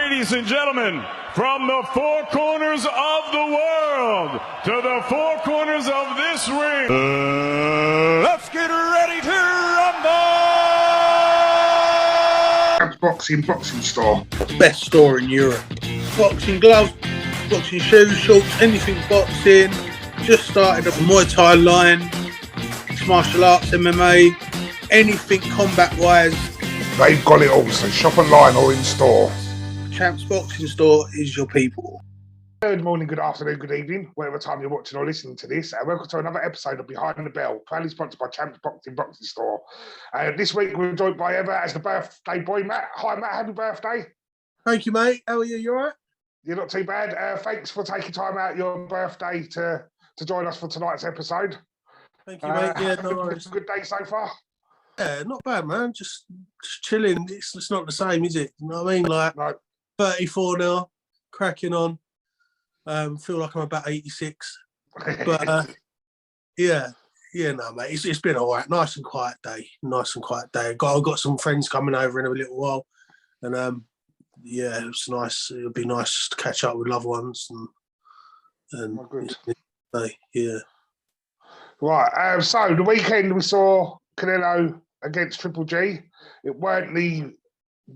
ladies and gentlemen, from the four corners of the world to the four corners of this ring, let's get ready to rumble! Boxing store. Best store in Europe. Boxing gloves, boxing shoes, shorts, anything boxing. Just started a Muay Thai line, mixed martial arts, MMA, anything combat-wise. They've got it all, so shop online or in store. Champs Boxing Store is your people. Good morning, good afternoon, good evening, whatever time you're watching or listening to this. Welcome to another episode of Behind the Bell, proudly sponsored by Champs Boxing Store. This week we're joined by Eva as the birthday boy, Matt. Hi, Matt, happy birthday. Thank you, mate. How are you? You all right? You're not too bad. Thanks for taking time out your birthday to join us for tonight's episode. Thank you, mate. Yeah, no worries. It's a good day so far. Yeah, not bad, man. Just chilling. It's not the same, is it? You know what I mean? Like, No. 34 now, cracking on. Feel like I'm about 86. But, yeah, no, mate. It's been all right. Nice and quiet day. I've got some friends coming over in a little while. And, yeah, it's nice. It'll be nice to catch up with loved ones. And good. Yeah. Right. So, the weekend we saw Canelo against Triple G. It weren't the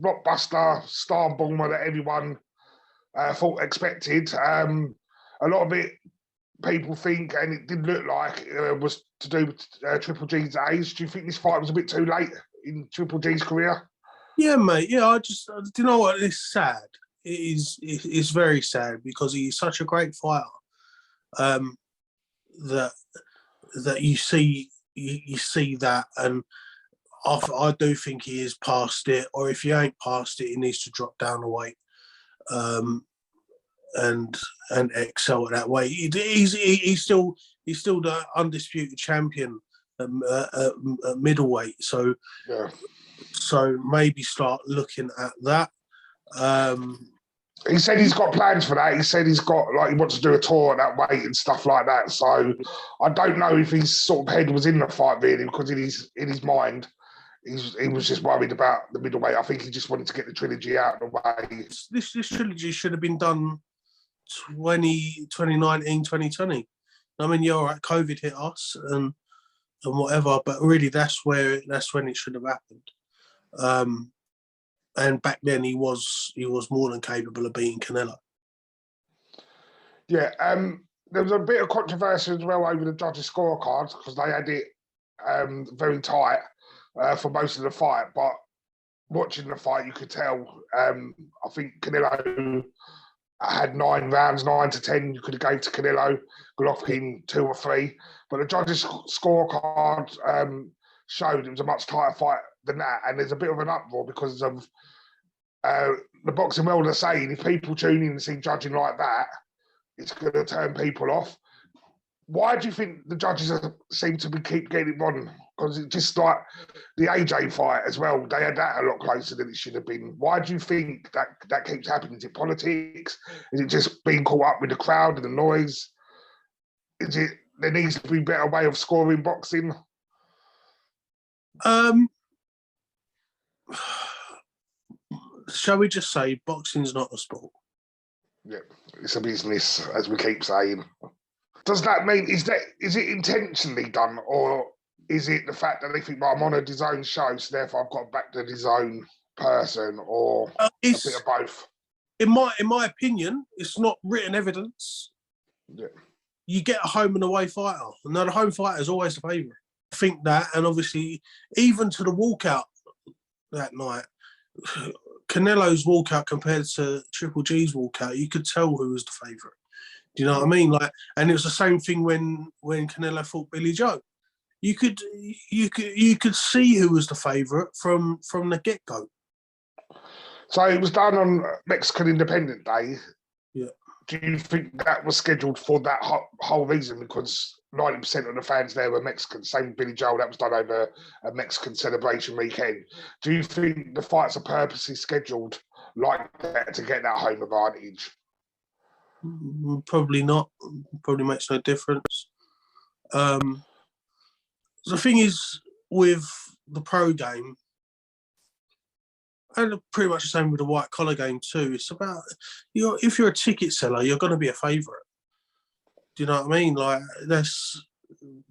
blockbuster star bomber that everyone thought expected. A lot of it, people think, and it did look like was to do with Triple G's age. Do you think this fight was a bit too late in Triple G's career? Yeah, mate. Yeah, do you know what? It's sad. It's very sad because he's such a great fighter. That you see that, and I do think he is past it. Or if he ain't past it, he needs to drop down a weight, and excel at that weight. He's still the undisputed champion at middleweight. So yeah. So maybe start looking at that. He said he's got plans for that. He said he wants to do a tour at that weight and stuff like that. So I don't know if his sort of head was in the fight really, because in his mind, he was just worried about the middleweight. I think he just wanted to get the trilogy out of the way. This trilogy should have been done 2019, 2020. I mean, you're right, COVID hit us and whatever, but really that's when it should have happened. And back then he was more than capable of beating Canelo. Yeah, there was a bit of controversy as well over the judges' scorecards because they had it very tight for most of the fight. But watching the fight, you could tell. I think Canelo had 9 rounds, 9 to 10. You could have gave to Canelo, Golovkin 2 or 3. But the judges' scorecard showed it was a much tighter fight than that, and there's a bit of an uproar because of the boxing world are saying if people tune in and see judging like that, it's going to turn people off. Why do you think the judges seem to keep getting it wrong? Because it's just like the AJ fight as well. They had that a lot closer than it should have been. Why do you think that keeps happening? Is it politics? Is it just being caught up with the crowd and the noise? Is it there needs to be a better way of scoring boxing? Shall we just say boxing's not a sport? Yeah, it's a business, as we keep saying. Does that mean is it intentionally done, or is it the fact that they think, well, I'm on a DAZN show, so therefore I've got to back the DAZN person, or a bit of both? In my opinion, it's not written evidence. Yeah. You get a home and away fighter, and the home fighter is always the favourite. I think that, and obviously, even to the walkout that night, Canelo's walkout compared to Triple G's walkout, you could tell who was the favourite. Do you know what I mean? Like, and it was the same thing when Canelo fought Billy Joe. You could see who was the favourite from the get go. So it was done on Mexican Independence Day. Yeah. Do you think that was scheduled for that whole reason? Because 90% of the fans there were Mexican. Same with Billy Joel, that was done over a Mexican celebration weekend. Do you think the fights are purposely scheduled like that to get that home advantage? Probably not. Probably makes no difference. The thing is, with the pro game, And pretty much the same with the white collar game too. It's about if you're a ticket seller, you're going to be a favourite. Do you know what I mean? Like that's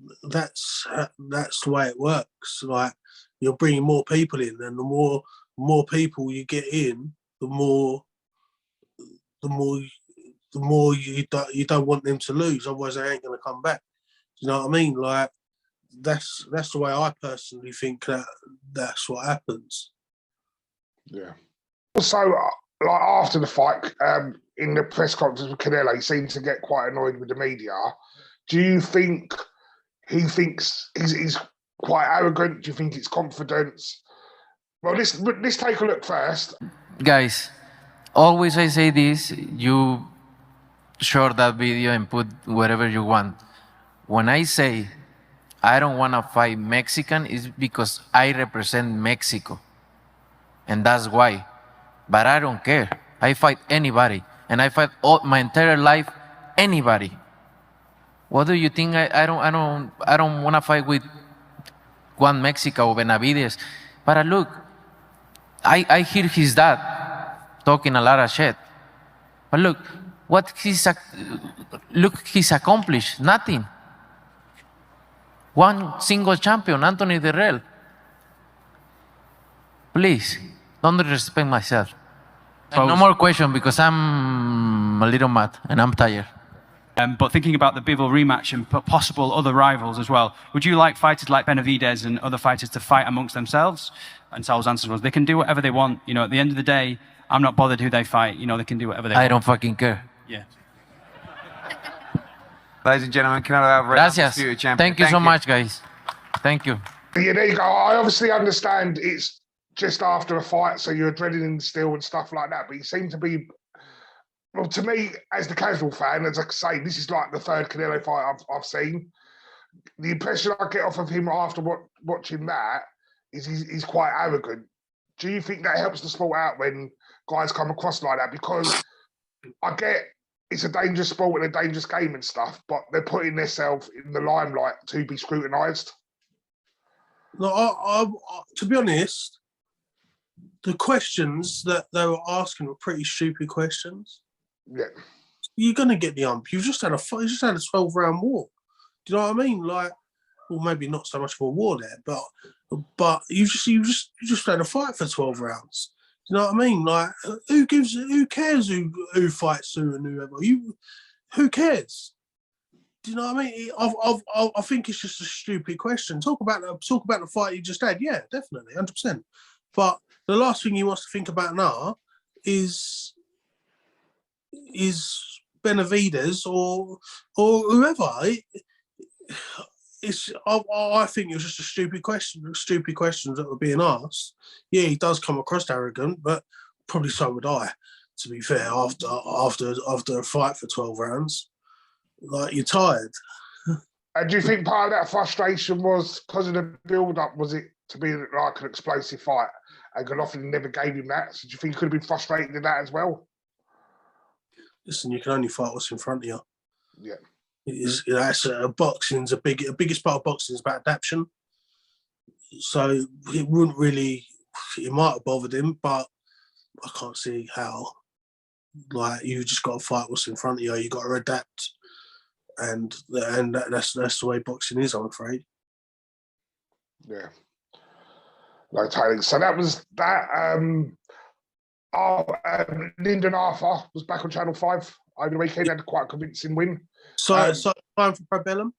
the way it works. Like you're bringing more people in, and the more people you get in, the more you don't want them to lose. Otherwise, they ain't going to come back. Do you know what I mean? Like that's the way I personally think that's what happens. Yeah. Also, like after the fight, in the press conference with Canelo, he seemed to get quite annoyed with the media. Do you think he thinks he's quite arrogant? Do you think it's confidence? Well, let's take a look first. Guys, always I say this, you share that video and put whatever you want. When I say I don't want to fight Mexican, it's because I represent Mexico. And that's why. But I don't care. I fight anybody. And I fight my entire life anybody. What do you think? I don't want to fight with Juan Mexico or Benavides. But look, I hear his dad talking a lot of shit. But look, he's accomplished nothing. One single champion, Anthony Derrell. Please, don't disrespect myself. And no more question because I'm a little mad and I'm tired. But thinking about the Bivol rematch and possible other rivals as well, would you like fighters like Benavides and other fighters to fight amongst themselves? And Sal's answer was, they can do whatever they want. You know, at the end of the day, I'm not bothered who they fight. You know, they can do whatever they want. I don't fucking care. Yeah. Ladies and gentlemen, Canelo Alvarez, Gracias. champion. Thank you so much, guys. Thank you. Yeah, there you go. I obviously understand it's just after a fight, so your adrenaline still and stuff like that. But you seem to be, well, to me, as the casual fan, as I say, this is like the third Canelo fight I've seen. The impression I get off of him after watching that is he's quite arrogant. Do you think that helps the sport out when guys come across like that? Because I get it's a dangerous sport and a dangerous game and stuff, but they're putting themselves in the limelight to be scrutinised. No, to be honest, the questions that they were asking were pretty stupid questions. Yeah. You're gonna get the ump. You just had a 12-round war. Do you know what I mean? Like, well, maybe not so much of a war there, but you just had a fight for 12 rounds. Do you know what I mean? Like, who cares who fights who and whoever? Who cares? Do you know what I mean? I think it's just a stupid question. Talk about the fight you just had. Yeah, definitely, 100%. But the last thing he wants to think about now is Benavides or whoever. I think it was just a stupid question. Stupid questions that were being asked. Yeah, he does come across arrogant, but probably so would I. To be fair, after a fight for 12 rounds, like you're tired. And do you think part of that frustration was because of the build-up? Was it to be like an explosive fight? And Golovkin never gave him that. So do you think he could have been frustrated in that as well? Listen, you can only fight what's in front of you. Yeah. That's boxing's the biggest part of boxing is about adaptation. So it might have bothered him, but I can't see how. Like, you just got to fight what's in front of you. You got to adapt, and that's the way boxing is, I'm afraid. Yeah. No, totally. So that was that. Lyndon Arthur was back on Channel 5 over the weekend. Had quite a convincing win. So time for Probellum.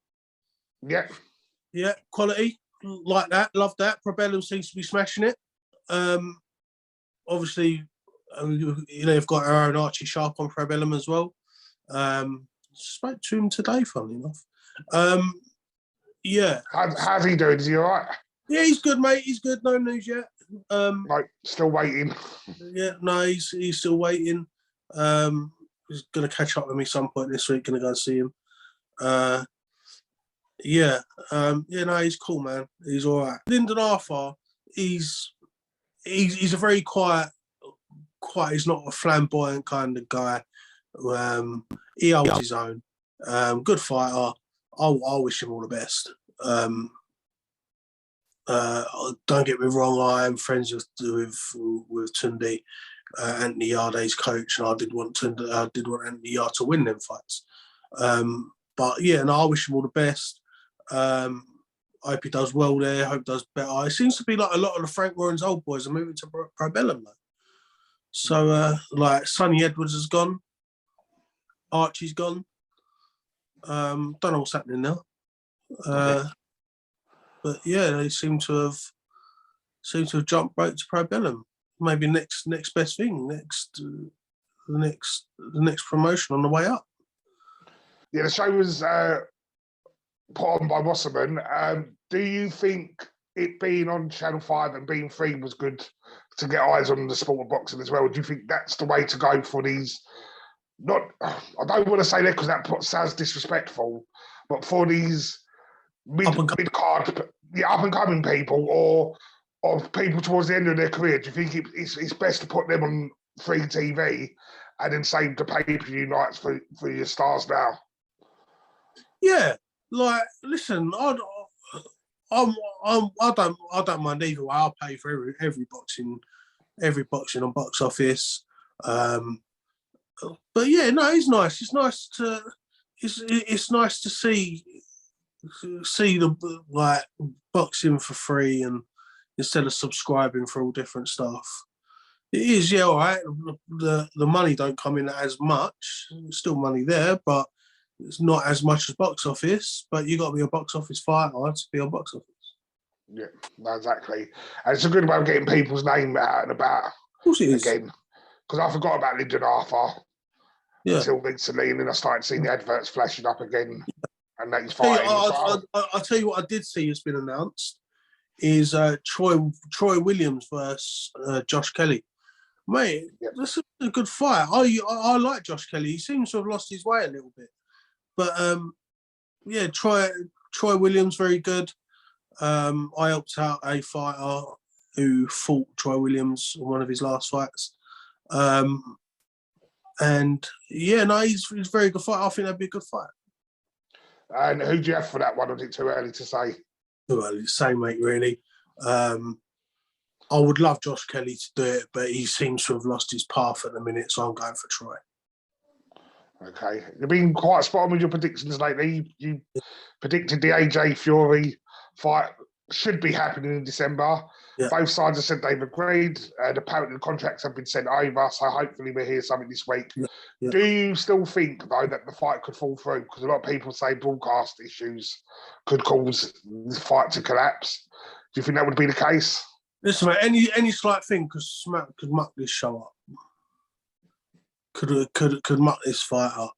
Yeah. Yeah, quality like that. Love that. Probellum seems to be smashing it. Obviously, they've got our own Archie Sharp on Probellum as well. Spoke to him today, funnily enough. Yeah. How's he doing? Is he all right? Yeah, he's good, mate. He's good. No news yet. Still waiting. Yeah, no, he's still waiting. He's gonna catch up with me some point this week. Gonna go and see him. No, he's cool, man. He's all right. Lyndon Arthur, he's a very quiet. He's not a flamboyant kind of guy. He holds his own. Good fighter. I wish him all the best. Don't get me wrong, I am friends with Tunde, Anthony Yarde's coach, and I did want Anthony Yarde to win them fights. But yeah, and I wish him all the best. I hope he does well there. I hope he does better. It seems to be like a lot of the Frank Warren's old boys are moving to Probellum though. So like Sonny Edwards has gone, Archie's gone. Don't know what's happening now. But yeah, they seem to have jumped right to Probellum. Maybe next best thing, the next promotion on the way up. Yeah, the show was put on by Wasserman. Do you think it being on Channel 5 and being free was good to get eyes on the sport of boxing as well? Do you think that's the way to go for these? I don't want to say that because that sounds disrespectful, but for these mid-card, up-and-coming people or people towards the end of their career, do you think it's best to put them on free TV and then save the pay-per-view nights for your stars now? Yeah, like listen, I don't mind either way. I'll pay for every boxing on Box Office. But yeah, no, it's nice. It's nice to see the like boxing for free and instead of subscribing for all different stuff. It is, yeah, all right. The money don't come in as much. There's still money there, but it's not as much as Box Office. But you got to be a Box Office fighter to be on Box Office. Yeah, no, exactly. And it's a good way of getting people's name out and about. Of course it is. Again, because I forgot about Lyndon Arthur until recently, and then I started seeing the adverts flashing up again. And that he's fighting. I'll tell you what I did see has been announced is Troy Williams versus Josh Kelly. Mate, that's a good fight. I like Josh Kelly. He seems to have lost his way a little bit. But yeah, Troy Williams, very good. I helped out a fighter who fought Troy Williams in one of his last fights. And yeah, no, he's a very good fight. I think that'd be a good fight. And who do you have for that one? Or is it too early to say? Too early to say, mate, really. I would love Josh Kelly to do it, but he seems to have lost his path at the minute, so I'm going for Troy. Okay. You've been quite spot on with your predictions lately. You predicted the AJ Fury fight should be happening in December. Yeah. Both sides have said they've agreed, and apparently the contracts have been sent over, so hopefully we'll hear something this week. Yeah. Do you still think, though, that the fight could fall through? Because a lot of people say broadcast issues could cause the fight to collapse. Do you think that would be the case? Listen, mate, any slight thing could muck this show up. Could muck this fight up.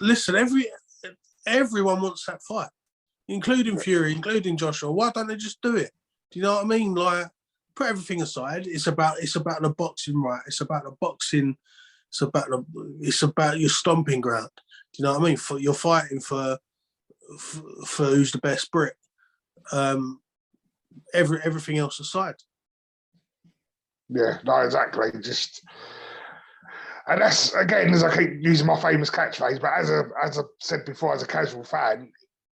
Listen, everyone wants that fight, including Fury, including Joshua. Why don't they just do it? Do you know what I mean? Like, put everything aside. It's about the boxing, right? It's about the boxing. It's about your stomping ground. Do you know what I mean? You're fighting for who's the best Brit. Everything else aside. Yeah, no, exactly. And that's, again, as I keep using my famous catchphrase, but as I said before, as a casual fan,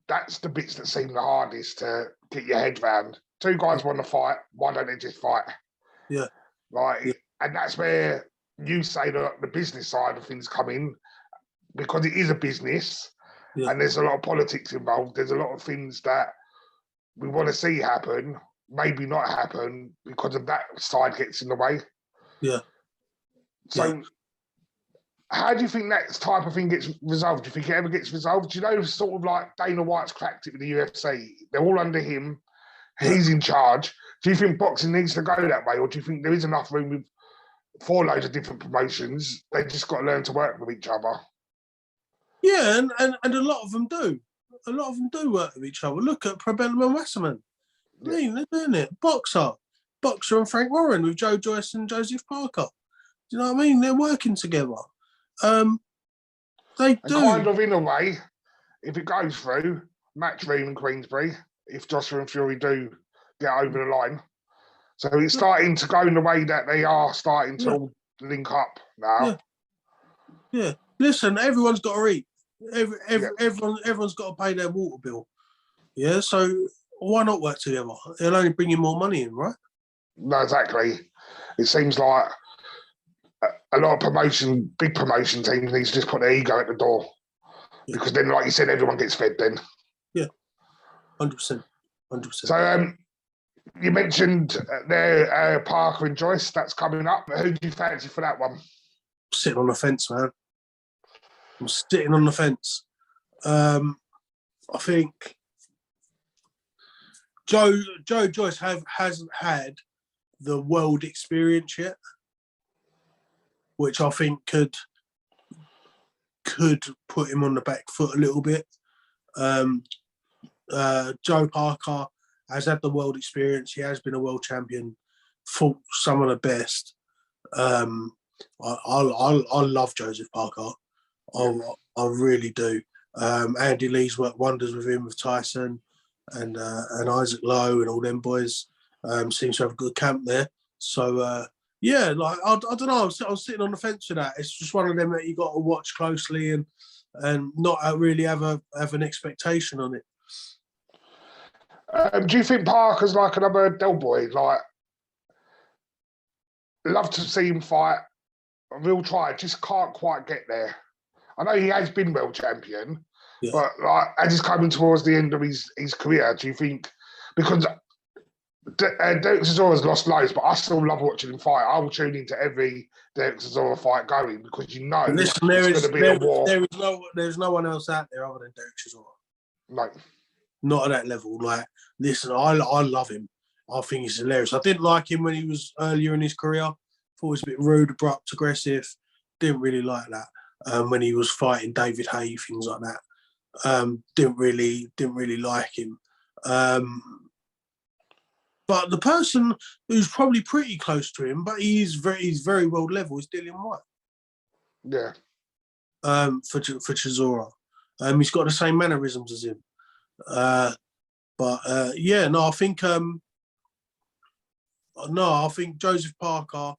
that's the bits that seem the hardest to get your head around. Two guys want to fight, why don't they just fight? Yeah. Right. Yeah. And that's where you say that the business side of things come in, because it is a business and there's a lot of politics involved. There's a lot of things that we want to see happen, maybe not happen, because of that side gets in the way. Yeah. So how do you think that type of thing gets resolved? Do you think it ever gets resolved? Do you know, sort of like Dana White's cracked it with the UFC? They're all under him. He's in charge. Do you think boxing needs to go that way? Or do you think there is enough room for loads of different promotions? They just got to learn to work with each other. Yeah, and a lot of them do. A lot of them do work with each other. Look at Probellum and Wasserman. I mean, they're doing it. Boxer and Frank Warren with Joe Joyce and Joseph Parker. Do you know what I mean? They're working together. They do. Kind of in a way, if it goes through, Matchroom and Queensbury, if Joshua and Fury do get over the line. So it's starting to go in the way that they are starting to link up now. Yeah. Listen, everyone's got to eat. Everyone's got to pay their water bill. Yeah, so why not work together? It'll only bring you more money in, right? No, exactly. It seems like a lot of big promotion teams need to just put their ego at the door. Yeah. Because then, like you said, everyone gets fed then. Yeah, 100%. 100%. So you mentioned there Parker and Joyce, that's coming up. Who do you fancy for that one? Sitting on the fence, man. I'm sitting on the fence. I think Joe Joyce hasn't had the world experience yet, which I think could put him on the back foot a little bit. Joe Parker has had the world experience. He has been a world champion, fought some of the best. I love Joseph Parker. I really do. Andy Lee's worked wonders with him, with Tyson and Isaac Lowe and all them boys. Seems to have a good camp there. So yeah, like I don't know. I'm sitting on the fence with that. It's just one of them that you got to watch closely and not really have an expectation on it. Do you think Parker's like another Del Boy? Like, love to see him fight. I will try. Just can't quite get there. I know he has been world champion, Yeah. but like as he's coming towards the end of his career, do you think? Because Derek Chisora's lost loads, but I still love watching him fight. I will tune into every Derek Chisora fight going because you know it's going to be a war. There's no one else out there other than Derek Chisora. No. Not at that level. Like, listen, I love him. I think he's hilarious. I didn't like him when he was earlier in his career. Thought he was a bit rude, abrupt, aggressive. Didn't really like that. When he was fighting David Haye, things like that. Didn't really like him. But the person who's probably pretty close to him, but he's very world level, is Dillian Whyte. Yeah. For Chisora. He's got the same mannerisms as him. Yeah, no, I think Joseph Parker.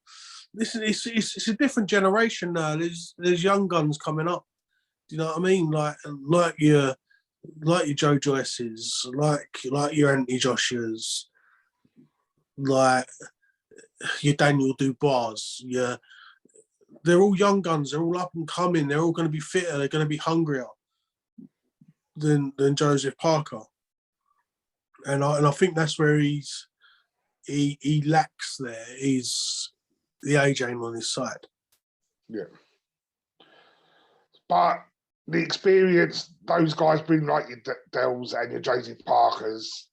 Listen, it's a different generation now. There's young guns coming up. Do you know what I mean? Like your Joe Joyces, like your Anthony Joshua's, like your Daniel Dubois. They're all young guns. They're all up and coming. They're all going to be fitter. They're going to be hungrier than Joseph Parker. And I think that's where he lacks there. He's the age ain't on his side. Yeah. But the experience those guys bring, like your Dells and your Joseph Parkers,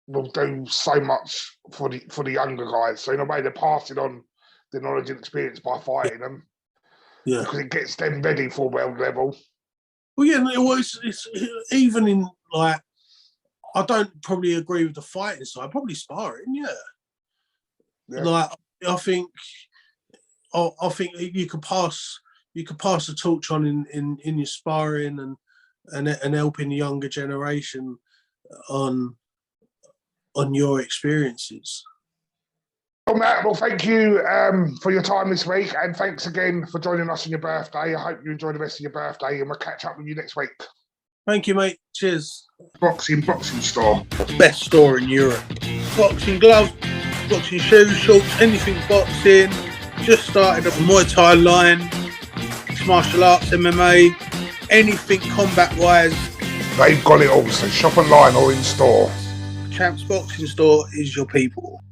will do so much for the younger guys. So in a way, they're passing on the knowledge and experience by fighting them. Yeah. Because it gets them ready for world level. Well, yeah, it's even in, like, I don't probably agree with the fighting side. Probably sparring, yeah. Like, I think you could pass the torch on in your sparring and helping the younger generation on your experiences. Well, Matt, thank you for your time this week, and thanks again for joining us on your birthday. I hope you enjoy the rest of your birthday, and we'll catch up with you next week. Thank you, mate. Cheers. Boxing store. Best store in Europe. Boxing gloves, boxing shoes, shorts, anything boxing. Just started up a Muay Thai line, mixed martial arts, MMA, anything combat-wise. They've got it all, so shop online or in store. Champs Boxing Store is your people.